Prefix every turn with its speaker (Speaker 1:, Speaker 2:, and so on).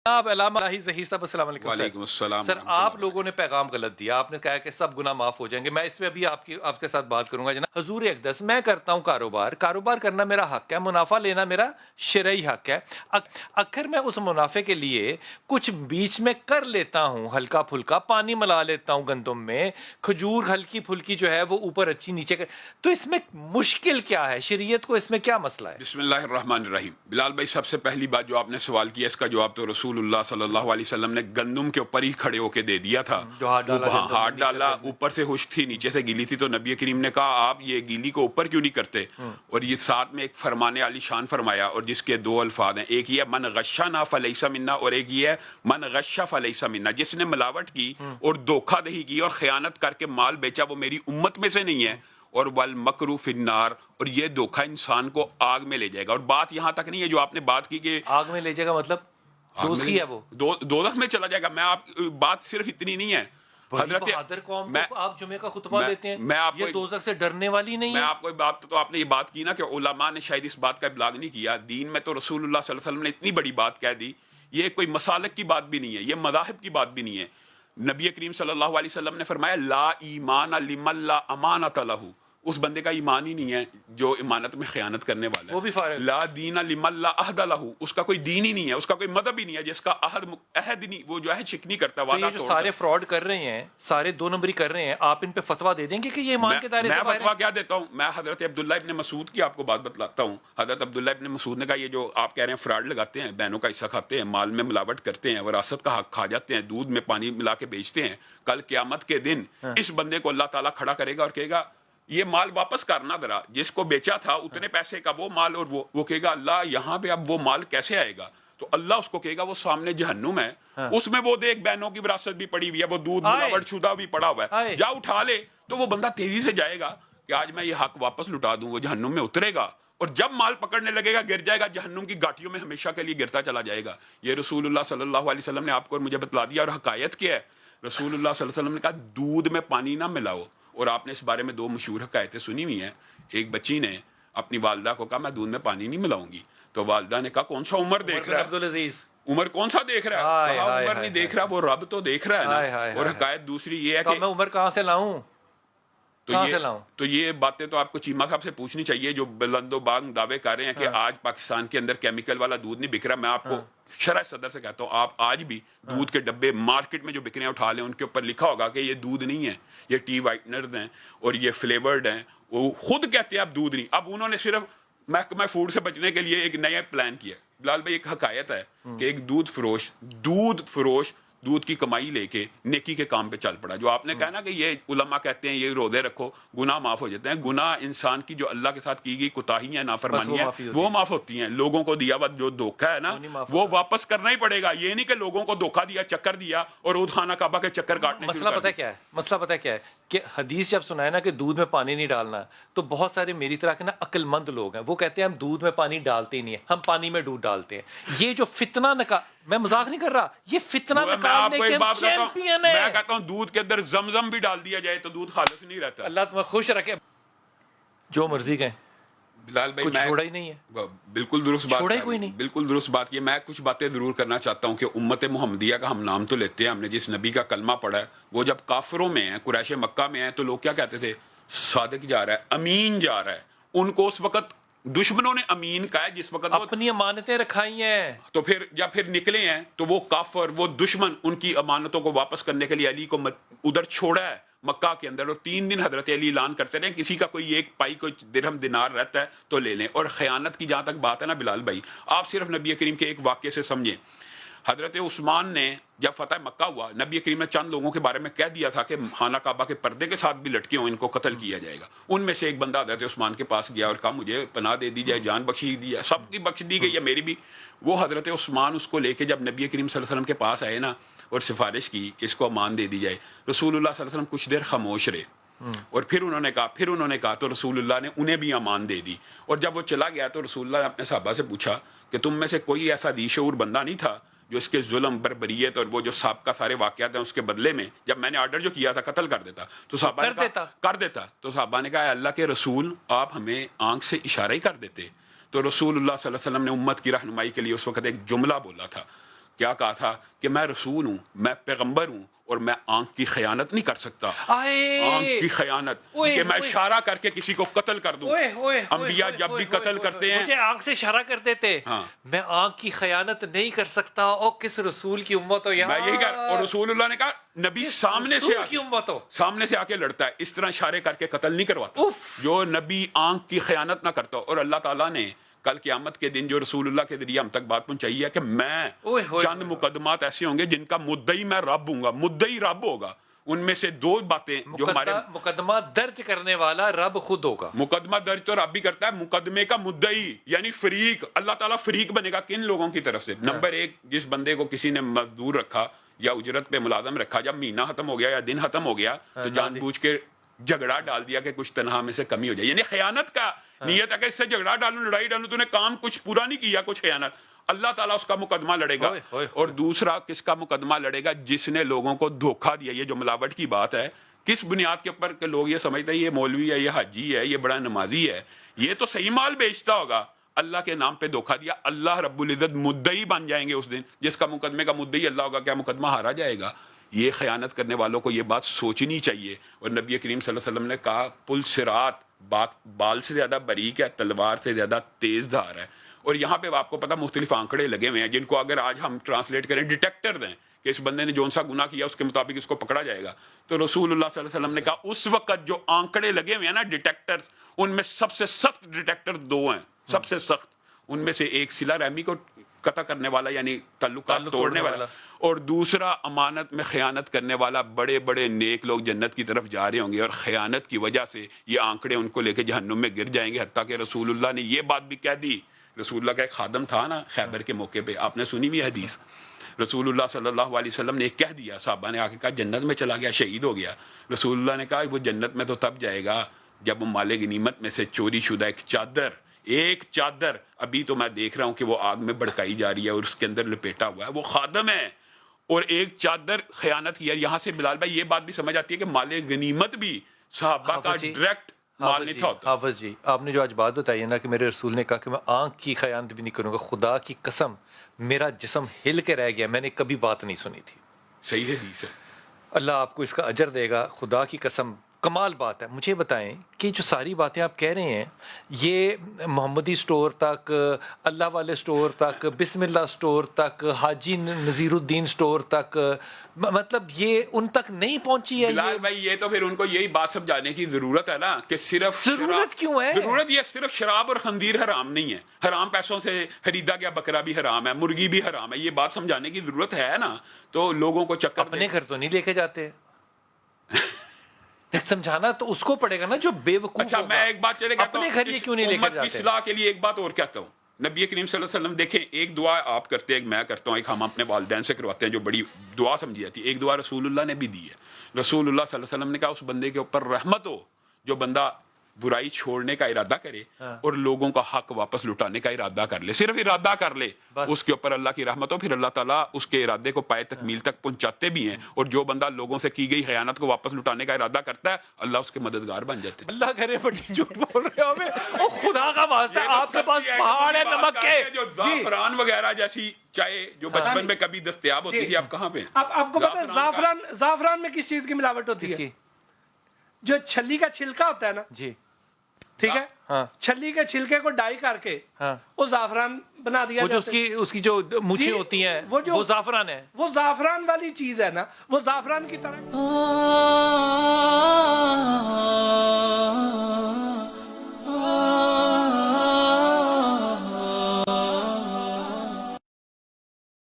Speaker 1: آپ علامہ الہی ظہیر صاحب السلام علیکم
Speaker 2: وعلیکم السلام
Speaker 1: سر
Speaker 2: ورحمۃ اللہ
Speaker 1: آپ لوگوں
Speaker 2: وبرکاتہ۔
Speaker 1: نے پیغام غلط دیا. آپ نے کہا کہ سب گناہ معاف ہو جائیں گے. میں اس میں ابھی آپ کے ساتھ بات کروں گا. جناب حضور اقدس میں کرتا ہوں کاروبار کرنا میرا حق ہے, منافع لینا میرا شرعی حق ہے. اکثر میں اس منافع کے لیے کچھ بیچ میں کر لیتا ہوں, ہلکا پھلکا پانی ملا لیتا ہوں گندم میں, کھجور ہلکی پھلکی جو ہے وہ اوپر اچھی نیچے تو اس میں مشکل کیا ہے؟ شریعت کو اس میں کیا مسئلہ ہے؟
Speaker 2: بسم اللہ الرحمن الرحیم۔ بلال بھائی, سب سے پہلی بات جو آپ نے سوال کیا اس کا جواب تو رسول اللہ صلی اللہ علیہ وسلم نے گندم کے اوپر ہی کھڑے ہو کے دے دیا تھا.
Speaker 1: جو ہاتھ ڈالا
Speaker 2: وہ
Speaker 1: گندم میں,
Speaker 2: ہاتھ
Speaker 1: نیچے
Speaker 2: ڈالا,
Speaker 1: گندم میں.
Speaker 2: اوپر سے خشک تھی نیچے سے گیلی تھی, تو نبی کریم نے کہا آپ یہ گیلی کو اوپر کیوں نہیں کرتے؟ اور یہ ساتھ میں ایک فرمان عالی شان فرمایا, اور جس کے دو الفاظ ہیں, ایک یہ من غشنا فلیس منا, اور ایک یہ ہے من غش فلیس منا. جس نے ملاوٹ کی اور دھوکہ دہی کی اور خیانت کر کے مال بیچا وہ میری امت میں سے نہیں ہے. اور والمکر فی النار, اور یہ دھوکہ انسان کو آگ میں لے جائے گا. اور بات یہاں تک نہیں ہے جو آپ نے بات کی کہ
Speaker 1: آگ میں لے جائے گا, مطلب دوزخی ہے وہ,
Speaker 2: دوزخ میں چلا جائے گا. میں آپ بات صرف اتنی نہیں ہے.
Speaker 1: بڑی بہادر قوم کو آپ جمعے کا خطبہ دیتے ہیں,
Speaker 2: میں آپ
Speaker 1: یہ دوزخ سے ڈرنے والی نہیں
Speaker 2: میں
Speaker 1: ہے.
Speaker 2: آپ کو بات تو آپ نے یہ بات کی نا کہ علماء نے شاید اس بات کا ابلاغ نہیں کیا. دین میں تو رسول اللہ صلی اللہ علیہ وسلم نے اتنی بڑی بات کہہ دی, یہ کوئی مسالک کی بات بھی نہیں ہے, یہ مذاہب کی بات بھی نہیں ہے. نبی کریم صلی اللہ علیہ وسلم نے فرمایا لا ایمان لمن لا امانۃ لہ, اس بندے کا ایمان ہی نہیں ہے جو امانت میں خیانت کرنے والا ہے.
Speaker 1: وہ بھی فارغ.
Speaker 2: لا دین لمن لا عہد لہ, اس کا کوئی دین ہی نہیں ہے, اس کا کوئی مذہب ہی نہیں ہے جس کا عہد نہیں, وہ جو ہے شک نہیں کرتا,
Speaker 1: تو
Speaker 2: وعدہ
Speaker 1: یہ جو
Speaker 2: توڑتا.
Speaker 1: سارے فراڈ کر رہے ہیں, سارے دو نمبری کر رہے ہیں, آپ ان پہ فتویٰ دے دیں گے کہ یہ ایمان کے دائرے سے
Speaker 2: میں
Speaker 1: باہر
Speaker 2: فتویٰ
Speaker 1: ہے؟
Speaker 2: کیا دیتا ہوں؟ میں حضرت عبداللہ ابن مسعود کی آپ کو بات بتلاتا ہوں. حضرت عبداللہ ابن مسعود نے کہا یہ جو آپ کہہ رہے ہیں فراڈ لگاتے ہیں, بہنوں کا حصہ کھاتے ہیں, مال میں ملاوٹ کرتے ہیں, وراثت کا حق کھا جاتے ہیں, دودھ میں پانی ملا کے بیچتے ہیں, کل قیامت کے دن اس بندے کو اللہ تعالیٰ کھڑا کرے گا اور کہے گا یہ مال واپس کرنا ذرا, جس کو بیچا تھا اتنے پیسے کا وہ مال, اور وہ کہے گا اللہ یہاں پہ اب وہ مال کیسے آئے گا؟ تو اللہ اس کو کہے گا وہ سامنے جہنم ہے, اس میں وہ دیکھ بہنوں کی وراثت بھی پڑی ہوئی ہے, وہ دودھ ملاوٹ شدہ بھی پڑا ہوا ہے, جا اٹھا لے. تو وہ بندہ تیزی سے جائے گا کہ آج میں یہ حق واپس لٹا دوں. وہ جہنم میں اترے گا, اور جب مال پکڑنے لگے گا گر جائے گا, جہنم کی گھاٹیوں میں ہمیشہ کے لیے گرتا چلا جائے گا. یہ رسول اللہ صلی اللہ علیہ وسلم نے آپ کو اور مجھے بتلا دیا. اور حکایت کیا ہے؟ رسول اللہ صلی اللہ علیہ وسلم نے کہا دودھ میں پانی نہ ملاؤ. اور آپ نے اس بارے میں دو مشہور حکایتیں سنی ہوئی ہیں. ایک بچی نے اپنی والدہ کو کہا میں دودھ میں پانی نہیں ملاؤں گی, تو والدہ نے کہا کون سا عمر دیکھ رہا ہے؟
Speaker 1: عبدالعزیز
Speaker 2: عمر کون سا دیکھ رہا ہے؟ کہا عمر نہیں دیکھ رہا, وہ رب تو دیکھ رہا ہے نا. اور حکایت دوسری یہ ہے کہ
Speaker 1: میں عمر کہاں سے لاؤں, کہاں سے لاؤں؟
Speaker 2: تو یہ باتیں تو آپ کو چیمہ صاحب سے پوچھنی چاہیے جو بلند و باغ دعوے کر رہے ہیں کہ آج پاکستان کے اندر کیمیکل والا دودھ نہیں بک رہا. میں آپ کو شرح صدر سے کہتا ہوں, آپ آج بھی دودھ کے ڈبے مارکیٹ میں جو بک رہے ہیں اٹھا لیں, ان کے اوپر لکھا ہوگا کہ یہ دودھ نہیں ہے, یہ ٹی وائٹنرز ہیں اور یہ فلیورڈ ہیں. وہ خود کہتے ہیں اب دودھ نہیں. اب انہوں نے صرف محکمہ فوڈ سے بچنے کے لیے ایک نیا پلان کیا. بلال بھائی ایک حکایت ہے کہ ایک دودھ فروش دودھ کی کمائی لے کے نیکی کے کام پہ چل پڑا. جو آپ نے کہا نا کہ یہ علماء کہتے ہیں یہ روزے رکھو گناہ معاف ہو جاتے ہیں. گناہ انسان کی جو اللہ کے ساتھ کی گئی کوتاہیاں نافرمانیاں وہ معاف ہوتی ہیں. لوگوں کو دیا ہوا جو دھوکہ ہے نا وہ واپس کرنا ہی پڑے گا. یہ نہیں کہ لوگوں کو دھوکہ دیا, چکر دیا اور وہ خانہ کعبہ کے چکر کاٹنے.
Speaker 1: مسئلہ پتہ کیا ہے؟ مسئلہ پتہ کیا ہے کہ حدیث جب سنائے نا کہ دودھ میں پانی نہیں ڈالنا, تو بہت سارے میری طرح کے نا عقل مند لوگ ہیں, وہ کہتے ہیں ہم دودھ میں پانی ڈالتے ہی نہیں ہیں, ہم پانی میں دودھ ڈالتے ہیں. یہ جو فتنہ میں مذاق نہیں کر رہا, یہ فتنہ نکالنے کے چیمپئن ہے.
Speaker 2: میں کہتا ہوں دودھ کے اندر زمزم بھی ڈال دیا جائے تو دودھ خالص نہیں رہتا.
Speaker 1: اللہ تمہیں خوش رکھے, جو مرضی کہیں.
Speaker 2: بلال بھائی
Speaker 1: کچھ چھوڑا ہی نہیں ہے,
Speaker 2: بالکل درست بات,
Speaker 1: چھوڑا ہی کوئی نہیں,
Speaker 2: بالکل درست بات کی. میں کچھ باتیں ضرور کرنا چاہتا ہوں کہ امت محمدیہ کا ہم نام تو لیتے ہیں, ہم نے جس نبی کا کلمہ پڑھا ہے وہ جب کافروں میں ہیں, قریش مکہ میں ہیں, تو لوگ کیا کہتے تھے؟ صادق جا رہا ہے, امین جا رہا ہے. ان کو اس وقت دشمنوں نے امین کہا ہے جس وقت
Speaker 1: اپنی امانتیں رکھائی ہیں.
Speaker 2: تو پھر نکلے ہیں تو وہ کافر, وہ دشمن ان کی امانتوں کو واپس کرنے کے لیے علی کو ادھر چھوڑا ہے مکہ کے اندر, اور 3 دن حضرت علی اعلان کرتے رہے کسی کا کوئی ایک پائی کوئی درہم دینار رہتا ہے تو لے لیں. اور خیانت کی جہاں تک بات ہے نا بلال بھائی, آپ صرف نبی کریم کے ایک واقعے سے سمجھیں. حضرت عثمان نے جب فتح مکہ ہوا, نبی کریم نے چند لوگوں کے بارے میں کہہ دیا تھا کہ خانہ کعبہ کے پردے کے ساتھ بھی لٹکے ہوں, ان کو قتل کیا جائے گا. ان میں سے ایک بندہ حضرت عثمان کے پاس گیا اور کہا مجھے پناہ دے دی جائے, جان بخشی دی جائے, سب کی بخش دی گئی ہے میری بھی. وہ حضرت عثمان اس کو لے کے جب نبی کریم صلی اللہ علیہ وسلم کے پاس آئے نا اور سفارش کی کہ اس کو امان دے دی جائے, رسول اللہ صلی اللہ علیہ وسلم کچھ دیر خاموش رہے, اور پھر انہوں نے کہا تو رسول اللہ نے انہیں بھی امان دے دی. اور جب وہ چلا گیا تو رسول اللہ نے اپنے صحابہ سے پوچھا کہ تم میں سے کوئی ایسا ذی شعور بندہ نہیں تھا جو اس کے ظلم بربریت اور وہ جو سابقہ سارے واقعات ہیں اس کے بدلے میں جب میں نے آرڈر جو کیا تھا قتل کر دیتا, تو صحابہ نے کہا کر دیتا. تو صحابہ نے کہا اللہ کے رسول آپ ہمیں آنکھ سے اشارہ ہی کر دیتے. تو رسول اللہ صلی اللہ علیہ وسلم نے امت کی رہنمائی کے لیے اس وقت ایک جملہ بولا تھا کیا کہا تھا کہ میں رسول ہوں، میں پیغمبر ہوں اور میں آنکھ کی خیانت نہیں کر سکتا. آنکھ کی خیانت کہ میں اشارہ کر کے کسی کو قتل کر دوں. انبیاء جب بھی قتل کرتے ہیں
Speaker 1: مجھے آنکھ سے اشارہ کرتے تھے. میں آنکھ کی خیانت نہیں کر سکتا. او کس رسول کی امت ہو یار.
Speaker 2: میں یہی کہا. اور رسول اللہ نے کہا نبی سامنے سے آ کے لڑتا ہے، اس طرح اشارے کر کے قتل نہیں کرواتا. جو نبی آنکھ کی خیانت نہ کرتا. اور اللہ تعالیٰ نے کل قیامت کے دن جو رسول اللہ کے ذریعے ہم تک بات پہنچائی ہے کہ میں چند مقدمات ایسے ہوں گے جن کا مدعی میں رب ہوں گا. مدعی رب ہوگا. ان میں سے 2 باتیں جو ہمارے
Speaker 1: مقدمہ درج کرنے والا رب خود ہوگا.
Speaker 2: مقدمہ درج تو رب بھی کرتا ہے. مقدمے کا مدعی یعنی فریق، اللہ تعالیٰ فریق بنے گا کن لوگوں کی طرف سے. نمبر 1، جس بندے کو کسی نے مزدور رکھا یا اجرت پہ ملازم رکھا، جب مہینہ ختم ہو گیا یا دن ختم ہو گیا تو جان بوجھ کے جھگڑا ڈال دیا کہ کچھ تنہا میں سے کمی ہو جائے. یعنی خیانت کا نیت ہے کہ اس سے جھگڑا ڈالوں، لڑائی ڈالوں، تو نے کام کچھ پورا نہیں کیا، کچھ خیانت. اللہ تعالیٰ اس کا مقدمہ لڑے گا. اور دوسرا کس کا مقدمہ لڑے گا؟ جس نے لوگوں کو دھوکہ دیا. یہ جو ملاوٹ کی بات ہے، کس بنیاد کے اوپر کہ لوگ یہ سمجھتے ہیں یہ مولوی ہے، یہ حاجی ہے، یہ بڑا نمازی ہے، یہ تو صحیح مال بیچتا ہوگا. اللہ کے نام پہ دھوکہ دیا. اللہ رب العزت مدعی بن جائیں گے اس دن. جس کا مقدمے کا مدعی اللہ ہوگا، کیا مقدمہ ہارا جائے گا. یہ خیانت کرنے والوں کو یہ بات سوچنی چاہیے. اور نبی کریم صلی اللہ علیہ وسلم نے کہا پل صراط بال سے زیادہ باریک ہے، تلوار سے زیادہ تیز دھار ہے. اور یہاں پہ آپ کو پتا مختلف آنکڑے لگے ہوئے ہیں جن کو اگر آج ہم ٹرانسلیٹ کریں ڈیٹیکٹر دیں کہ اس بندے نے جون سا گناہ کیا اس کے مطابق اس کو پکڑا جائے گا. تو رسول اللہ صلی اللہ علیہ وسلم نے کہا اس وقت جو آنکڑے لگے ہوئے ہیں نا ڈیٹیکٹرز، ان میں سب سے سخت ڈیٹیکٹر 2 ہیں. سب سے سخت ان میں سے ایک صلہ رحمی کو قطع کرنے والا یعنی تعلقات توڑنے والا، اور دوسرا امانت میں خیانت کرنے والا. بڑے بڑے نیک لوگ جنت کی طرف جا رہے ہوں گے اور خیانت کی وجہ سے یہ آنکڑے ان کو لے کے جہنم میں گر جائیں گے. حتیٰ کہ رسول اللہ نے یہ بات بھی کہہ دی. رسول اللہ کا ایک خادم تھا نا خیبر کے موقع پہ، آپ نے سنی بھی حدیث. رسول اللہ صلی اللہ علیہ وسلم نے کہہ دیا، صحابہ نے آ کے کہا جنت میں چلا گیا، شہید ہو گیا. رسول اللہ نے کہا وہ جنت میں تو تب جائے گا جب وہ مال غنیمت میں سے چوری شدہ ایک چادر ابھی تو میں دیکھ رہا ہوں کہ وہ آگ میں بڑکائی جا رہی ہے اور اس کے اندر لپیٹا ہوا ہے، وہ خادم ہے، اور ایک چادر خیانت کیا. یہاں سے بلال بھائی یہ بات بھی سمجھ آتی ہے کہ مال غنیمت بھی صحابہ کا ڈائریکٹ مال نہیں تھا ہوتا.
Speaker 1: حافظ جی، آپ نے جو آج بات بتائی ہے نا کہ میرے رسول نے کہا کہ میں آنکھ کی خیانت بھی نہیں کروں گا، خدا کی قسم میرا جسم ہل کے رہ گیا. میں نے کبھی بات نہیں سنی تھی.
Speaker 2: صحیح حدیث ہے.
Speaker 1: اللہ آپ کو اس کا اجر دے گا. خدا کی قسم کمال بات ہے. مجھے بتائیں کہ جو ساری باتیں آپ کہہ رہے ہیں یہ محمدی سٹور تک، اللہ والے سٹور تک، بسم اللہ سٹور تک، حاجی نذیر الدین سٹور تک، مطلب یہ ان تک نہیں پہنچی ہے.
Speaker 2: بلال بھائی یہ تو پھر ان کو یہی بات سمجھانے کی ضرورت ہے نا کہ صرف
Speaker 1: ضرورت کیوں ہے؟
Speaker 2: ضرورت یہ صرف شراب اور خنزیر حرام نہیں ہے، حرام پیسوں سے خریدا گیا بکرا بھی حرام ہے، مرغی بھی حرام ہے. یہ بات سمجھانے کی ضرورت ہے نا. تو لوگوں کو چکر
Speaker 1: اپنے گھر تو نہیں لے کے جاتے سمجھانا تو اس کو پڑے گا نا جو بے وقوف.
Speaker 2: اچھا میں ایک بات چلے کہتا ہوں،
Speaker 1: اپنے گھر یہ کیوں نہیں لے کے
Speaker 2: امت
Speaker 1: جاتے؟
Speaker 2: کی اصلاح کے لیے ایک بات اور کہتا ہوں. نبی کریم صلی اللہ علیہ وسلم دیکھیں، ایک دعا آپ کرتے ہیں، ایک میں کرتا ہوں، ایک ہم اپنے والدین سے کرواتے ہیں جو بڑی دعا سمجھی جاتی ہے. ایک دعا رسول اللہ نے بھی دی ہے. رسول اللہ صلی اللہ علیہ وسلم نے کہا اس بندے کے اوپر رحمت ہو جو بندہ برائی چھوڑنے کا ارادہ کرے اور لوگوں کا حق واپس لٹانے کا ارادہ کر لے. صرف ارادہ کر لے، اس کے اوپر اللہ کی رحمت ہو. پھر اللہ تعالیٰ اس کے ارادے کو پائے تکمیل تک پہنچاتے بھی ہیں. اور جو بندہ لوگوں سے کی گئی خیانت کو واپس لٹانے کا ارادہ کرتا ہے اللہ اس کے مددگار بن جاتے ہیں.
Speaker 1: اللہ کرے بڑی جھوٹ بول رہے ہو ہمیں. او خدا کا واسطہ آپ کے پاس پہاڑ ہے نمک کے.
Speaker 2: جو زعفران وغیرہ جیسی چائے جو بچپن میں کبھی دستیاب ہوتی تھی، آپ کہاں پہ؟
Speaker 3: آپ کو پتا ہے زعفران میں کس چیز کی ملاوٹ ہوتی ہے؟ جو چھلی کا چھلکا ہوتا ہے نا
Speaker 1: جی،
Speaker 3: ٹھیک ہے، چھلی کے چھلکے کو ڈائی کر کے وہ زعفران بنا دیا
Speaker 1: جاتا ہے. اس کی جو مونچھیں ہوتی ہیں وہ زعفران ہے.
Speaker 3: وہ زعفران والی چیز ہے نا، وہ زعفران کی طرح